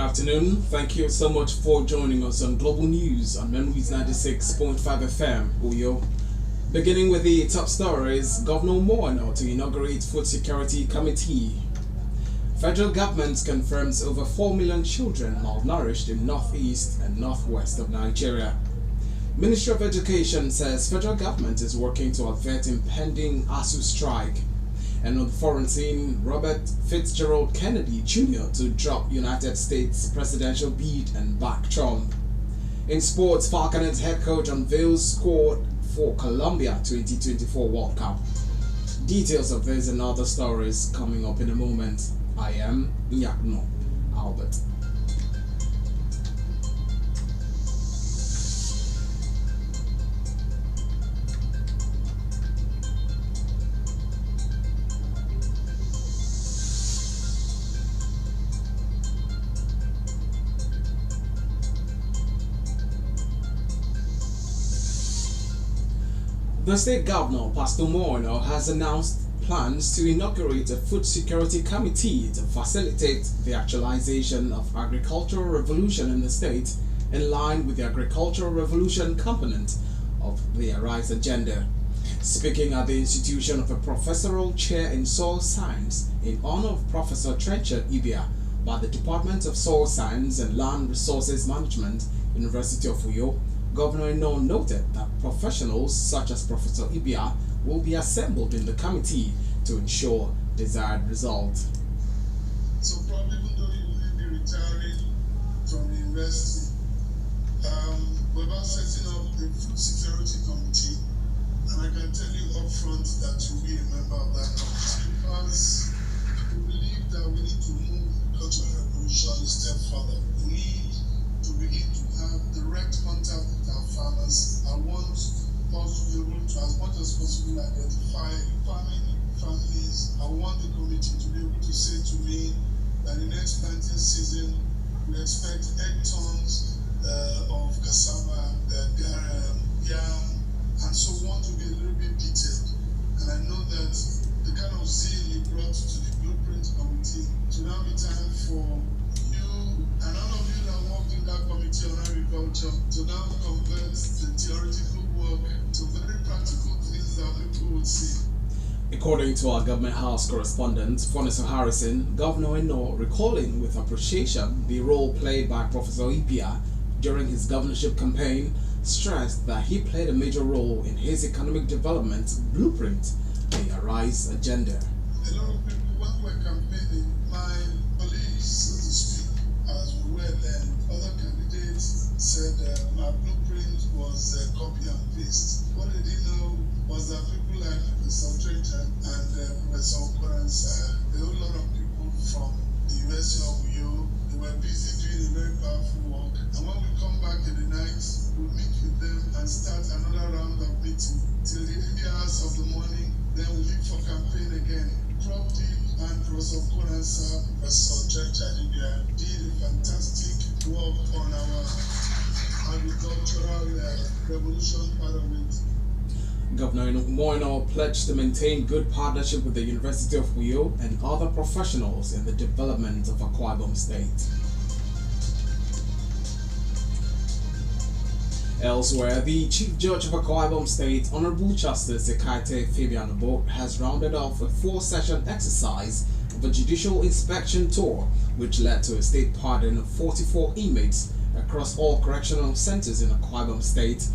afternoon. Thank you so much for joining us on Global News on Memories 96.5 FM, Uyo. Beginning with the top stories, Governor NYAKNNO to inaugurate Food Security Committee. Federal government confirms over 4 million children malnourished in northeast and northwest of Nigeria. Ministry of Education says federal government is working to avert impending ASUU strike. And on the foreign scene, Robert Fitzgerald Kennedy Jr. to drop United States presidential bid and back Trump. In sports, Falconets head coach unveils squad for Colombia 2024 World Cup. Details of this and other stories coming up in a moment. I am NYAKNNO, Albert. The state governor, Pastor NYAKNNO, has announced plans to inaugurate a food security committee to facilitate the actualization of agricultural revolution in the state in line with the agricultural revolution component of the Arise agenda. Speaking at the institution of a professorial chair in soil science in honor of Professor Trenchard Ibia by the Department of Soil Science and Land Resources Management, University of Uyo, Governor NYAKNNO noted that professionals such as Professor Ibia will be assembled in the committee to ensure desired results. So probably even though you will be retiring from the university, we're about setting up a food security committee, and I can tell you up front that you'll be a member of that committee because we believe that we need to move the cultural revolution a step further. We need to begin to have direct contact with our farmers. I want us to be able to, as much as possible, identify farming families. I want the committee to be able to say to me that in the next planting season, we expect 8 tons of cassava, yam, and so on, to be a little bit detailed. And I know that the kind of zeal you brought to the blueprint committee, to now be time for you and all of you that worked in that committee on agriculture to now convert the theoretical work to very practical things that people would see. According to our Government House correspondent, Fonisa Harrison, Governor NYAKNNO, recalling with appreciation the role played by Professor Ibia during his governorship campaign, stressed that he played a major role in his economic development blueprint, the Arise agenda. A lot of people, when we were campaigning, my colleagues, so to speak, as we were then, other candidates said my blueprint was copy and paste. What they didn't know was that people like Professor Trenchard and Professor Okoransa, a whole lot of people from the University of Uyo, they were busy doing a very powerful work. And when we come back in the night, we'll meet with them and start another round of meeting till the early hours of the morning. Then we leave for campaign again. Prof. and Professor Okoransa, Professor Trenchard did a fantastic work on our agricultural revolution part of it. Governor NYAKNNO pledged to maintain good partnership with the University of Uyo and other professionals in the development of Akwa Ibom State. Elsewhere, the Chief Judge of Akwa Ibom State, Honorable Justice Ekaite Fabianobo, has rounded off a 4-session exercise of a judicial inspection tour, which led to a state pardon of 44 inmates across all correctional centers in Akwa Ibom State,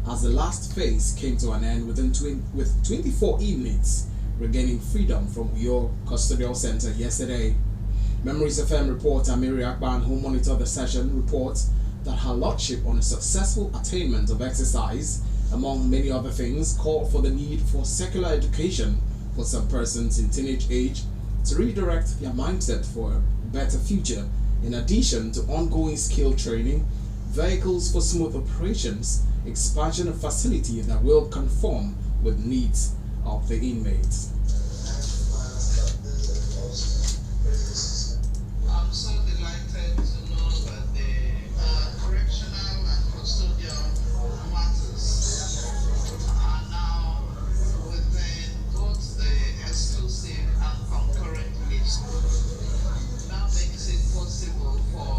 as the last phase came to an end with 24 inmates regaining freedom from Uyo Custodial Center yesterday. Memories FM reporter Mary Akban, who monitored the session, reports that her lordship, on a successful attainment of exercise, among many other things, called for the need for secular education for some persons in teenage age to redirect their mindset for a better future, in addition to ongoing skill training, vehicles for smooth operations, expansion of facilities that will conform with needs of the inmates. I'm so delighted to know that the correctional and custodial matters are now within both the exclusive and concurrent list. That makes it possible for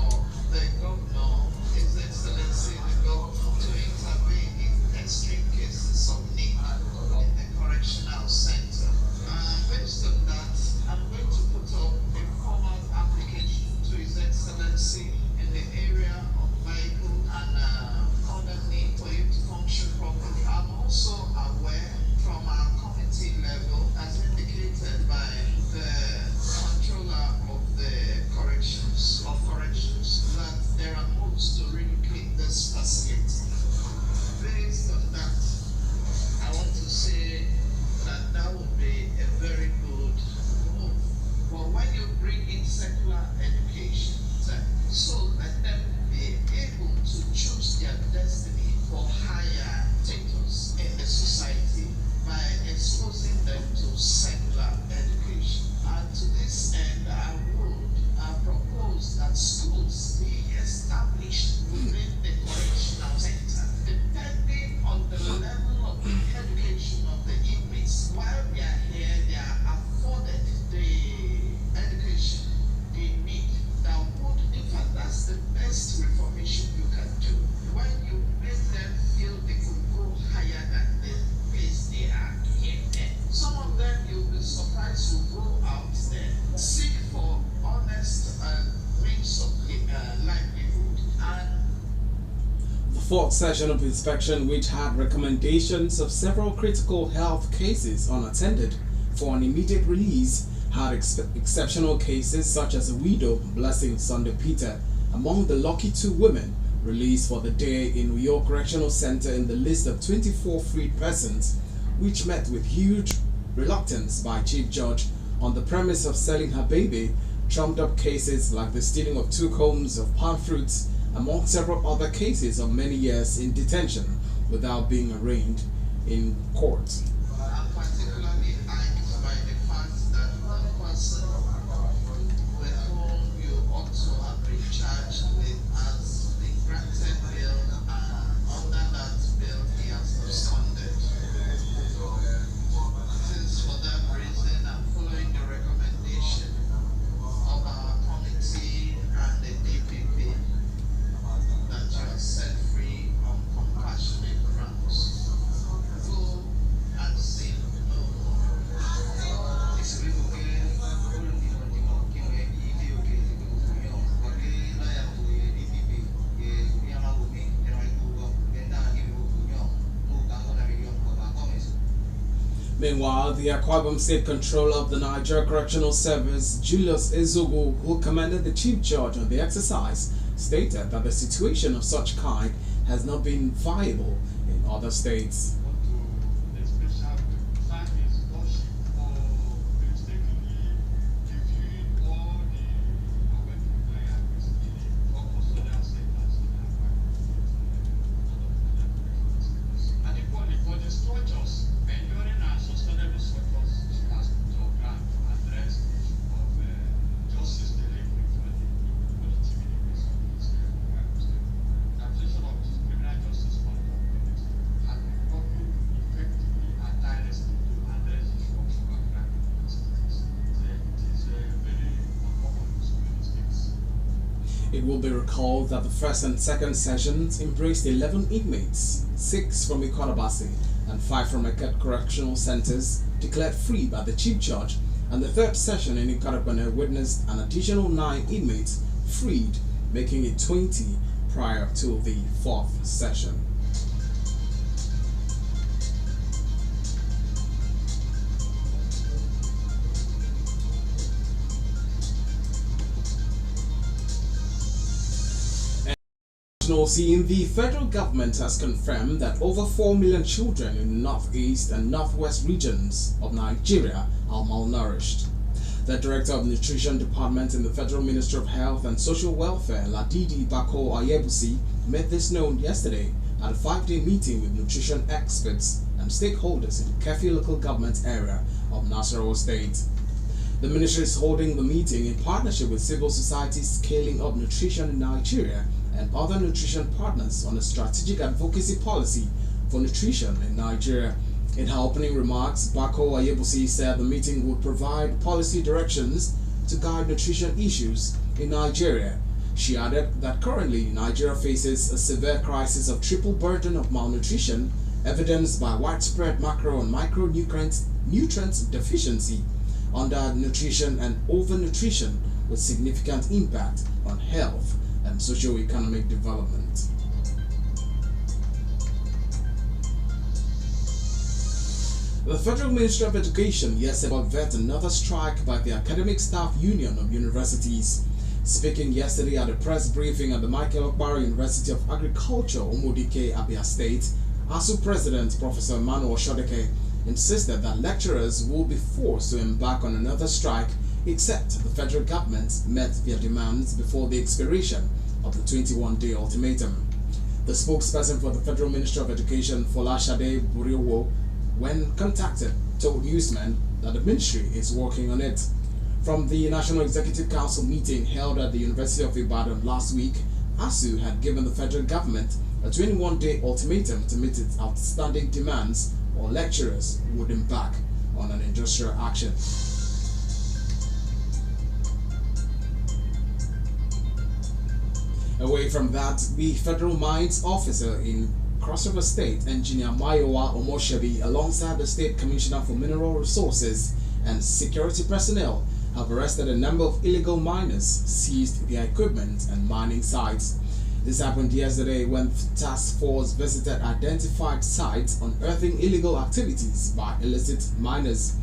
fourth session of inspection, which had recommendations of several critical health cases unattended for an immediate release, had exceptional cases such as a widow, Blessing Sunday Peter, among the lucky 2 women released for the day in New York Correctional Center in the list of 24 freed persons, which met with huge reluctance by Chief Judge on the premise of selling her baby, trumped up cases like the stealing of 2 cones of palm fruits, among several other cases of many years in detention without being arraigned in court. I'm particularly angst by the fact that one person with whom you ought to have been charged with has been granted bail, and under that bail he has absconded. It is for that reason I'm following the recommendation of our committee and the DPP that you are set free on compassionate grounds. Go and sin no more. Meanwhile, the Akwa Ibom State Controller of the Nigeria Correctional Service, Julius Ezogo, who commended the Chief Judge on the exercise, stated that the situation of such kind has not been viable in other states. It will be recalled that the first and second sessions embraced 11 inmates, 6 from Ikorabasi and 5 from Eket Correctional Centers, declared free by the Chief Judge, and the third session in Ikorabane witnessed an additional 9 inmates freed, making it 20 prior to the fourth session. The federal government has confirmed that over 4 million children in the northeast and northwest regions of Nigeria are malnourished. The Director of Nutrition Department in the Federal Ministry of Health and Social Welfare, Ladidi Bako Ayebusi, made this known yesterday at a 5-day meeting with nutrition experts and stakeholders in the Kefi local government area of Nasarawa State. The ministry is holding the meeting in partnership with civil society scaling up nutrition in Nigeria and other nutrition partners on a strategic advocacy policy for nutrition in Nigeria. In her opening remarks, Bako Ayebusi said the meeting would provide policy directions to guide nutrition issues in Nigeria. She added that currently Nigeria faces a severe crisis of triple burden of malnutrition, evidenced by widespread macro and micronutrient deficiency, undernutrition and overnutrition, with significant impact on health and socio-economic development. The Federal Ministry of Education yesterday adverted another strike by the Academic Staff Union of Universities. Speaking yesterday at a press briefing at the Michael Okpara University of Agriculture, Umudike, Abia State, ASU President Professor Emmanuel Shodeke insisted that lecturers will be forced to embark on another strike except the federal government met their demands before the expiration of the 21-day ultimatum. The spokesperson for the Federal Ministry of Education, Folashade Buriwo, when contacted, told newsmen that the ministry is working on it. From the National Executive Council meeting held at the University of Ibadan last week, ASU had given the federal government a 21-day ultimatum to meet its outstanding demands, or lecturers would embark on an industrial action. Away from that, the Federal Mines Officer in Cross River State, Engineer Mayowa Omoshebi, alongside the State Commissioner for Mineral Resources and security personnel, have arrested a number of illegal miners, seized their equipment and mining sites. This happened yesterday when task force visited identified sites unearthing illegal activities by illicit miners.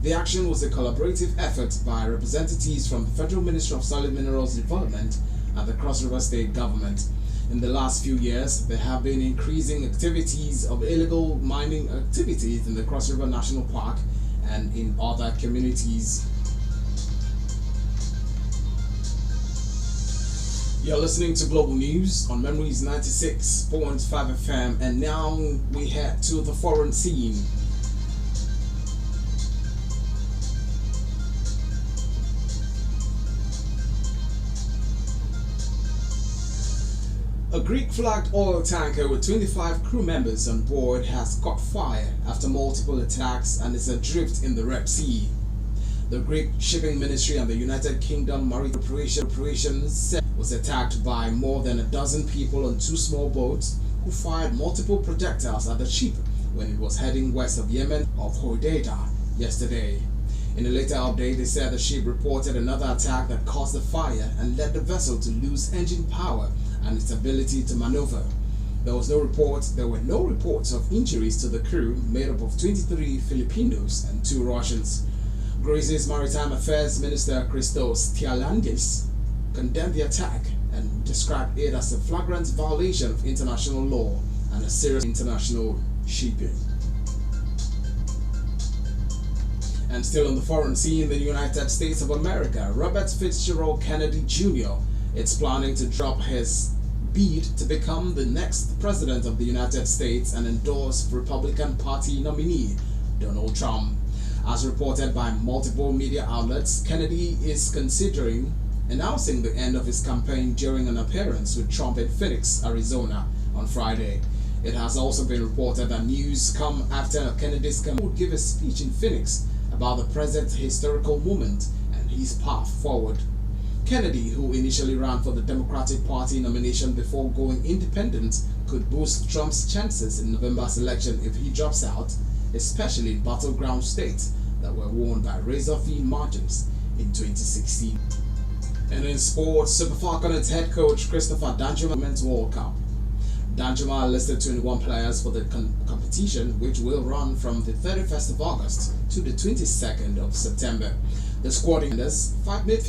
The action was a collaborative effort by representatives from the Federal Ministry of Solid Minerals Development and the Cross River State Government. In the last few years, there have been increasing activities of illegal mining activities in the Cross River National Park and in other communities. You're listening to Global News on Memories 96.5 FM, and now we head to the foreign scene. A Greek-flagged oil tanker with 25 crew members on board has caught fire after multiple attacks and is adrift in the Red Sea. The Greek Shipping Ministry and the United Kingdom Maritime Operations said it was attacked by more than a dozen people on two small boats who fired multiple projectiles at the ship when it was heading west of Yemen of Hodeidah yesterday. In a later update, they said the ship reported another attack that caused the fire and led the vessel to lose engine power and its ability to maneuver. There were no reports of injuries to the crew, made up of 23 Filipinos and 2 Russians. Greece's Maritime Affairs Minister Christos Tialandis condemned the attack and described it as a flagrant violation of international law and a serious international shipping. And still on the foreign scene, the United States of America, Robert Fitzgerald Kennedy Jr. is planning to drop his bid to become the next president of the United States and endorse Republican Party nominee Donald Trump. As reported by multiple media outlets, Kennedy is considering announcing the end of his campaign during an appearance with Trump in Phoenix, Arizona on Friday. It has also been reported that news come after Kennedy's campaign would give a speech in Phoenix about the present historical moment and his path forward. Kennedy, who initially ran for the Democratic Party nomination before going independent, could boost Trump's chances in November's election if he drops out, especially in battleground states that were won by razor-thin margins in 2016. And in sports, Super Falcons head coach Christopher Danjuma Men's World Cup. Danjuma listed 21 players for the competition, which will run from the 31st of August to the 22nd of September. The squad includes 5 midfielders